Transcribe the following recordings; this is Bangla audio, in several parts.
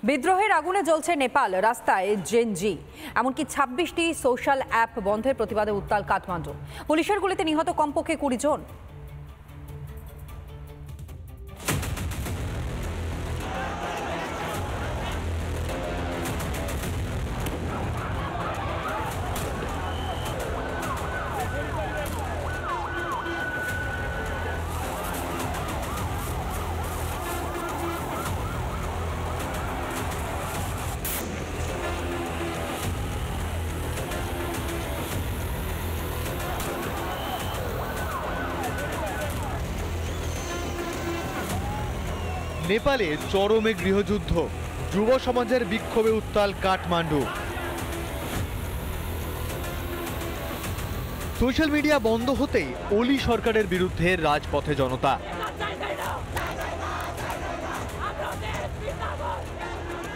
বিদ্রোহের আগুনে জ্বলছে নেপাল, রাস্তায় জেনজি। এমনকি ২৬টি সোশ্যাল অ্যাপ বন্ধের প্রতিবাদে উত্তাল কাঠমান্ডু। পুলিশের গুলিতে নিহত কমপক্ষে ২০ জন। নেপালে চরমে গৃহযুদ্ধ, যুব সমাজের বিক্ষোভে উত্তাল কাঠমান্ডু। সোশ্যাল মিডিয়া বন্ধ হতেই ওলি সরকারের বিরুদ্ধে রাজপথে জনতা।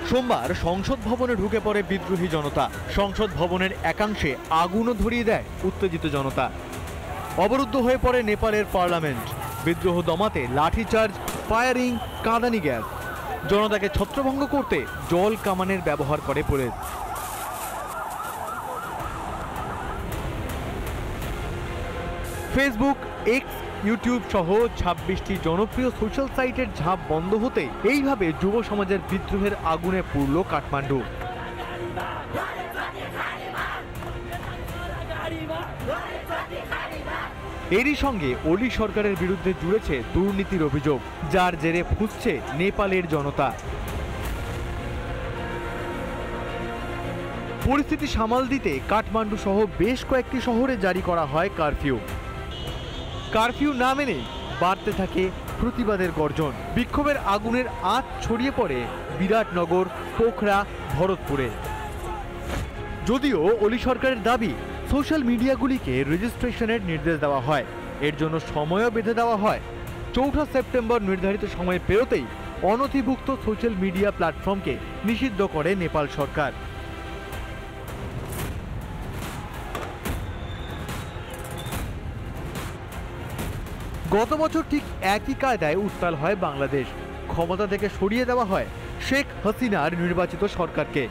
সোমবার সংসদ ভবনে ঢুকে পড়ে বিদ্রোহী জনতা। সংসদ ভবনের একাংশে আগুনও ধরিয়ে দেয় উত্তেজিত জনতা। অবরুদ্ধ হয়ে পড়ে নেপালের পার্লামেন্ট। বিদ্রোহ দমাতে লাঠিচার্জ, ফায়ারিং, কাঁদানি গ্যাস। জনতাকে ছত্রভঙ্গ করতে জল কামানের ব্যবহার করে পুলিশ। ফেসবুক, এক্স, ইউটিউব সহ ২৬টি জনপ্রিয় সোশ্যাল সাইটের ঝাঁপ বন্ধ হতে এইভাবে যুব সমাজের বিদ্রোহের আগুনে পুড়ল কাঠমান্ডু। এরই সঙ্গে ওলি সরকারের বিরুদ্ধে জুড়েছে দুর্নীতির অভিযোগ, যার জেরে ফুঁসছে নেপালের জনতা। পরিস্থিতি সামাল দিতে কাঠমান্ডু সহ বেশ কয়েকটি শহরে জারি করা হয় কারফিউ। কারফিউ না মেনে বাড়তে থাকে প্রতিবাদের গর্জন। বিক্ষোভের আগুনের আঁচ ছড়িয়ে পড়ে বিরাটনগর, পোখরা, ভরতপুরে। যদিও ওলি সরকারের দাবি, সোশ্যাল মিডিয়াগুলিকে রেজিস্ট্রেশনের নির্দেশ দেওয়া হয়, এর জন্য সময়ও বেঁধে দেওয়া হয়। ৪ সেপ্টেম্বর নির্ধারিত সময় পেরোতেই অনথিভুক্ত সোশ্যাল মিডিয়া প্ল্যাটফর্মকে নিষিদ্ধ করে নেপাল সরকার। গত বছর ঠিক একই কায়দায় উত্তাল হয় বাংলাদেশ। ক্ষমতা থেকে সরিয়ে দেওয়া হয় শেখ হাসিনার নির্বাচিত সরকারকে।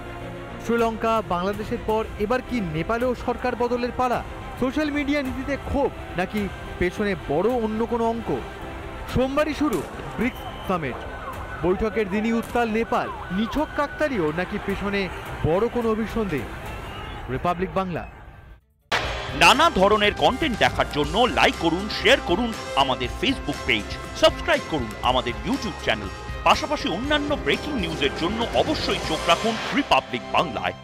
শ্রীলঙ্কা, বাংলাদেশের পর এবার কি নেপালেও সরকার বদলের পালা? সোশ্যাল মিডিয়া নীতিতে ক্ষোভ, নাকি পেছনে বড় অন্য কোনো অঙ্ক? সোমবারই শুরু ব্রিক্স সামিট। বৈঠকের দিনই উত্তাল নেপাল। নিছক কাকতালীয় নাকি পেছনে বড় কোনো অভিসন্ধি? রিপাবলিক বাংলা। নানা ধরনের কন্টেন্ট দেখার জন্য লাইক করুন, শেয়ার করুন আমাদের ফেসবুক পেজ, সাবস্ক্রাইব করুন আমাদের ইউটিউব চ্যানেল। পাশাপাশি অন্যান্য ব্রেকিং নিউজের জন্য অবশ্যই চোখ রাখুন রিপাবলিক বাংলায়।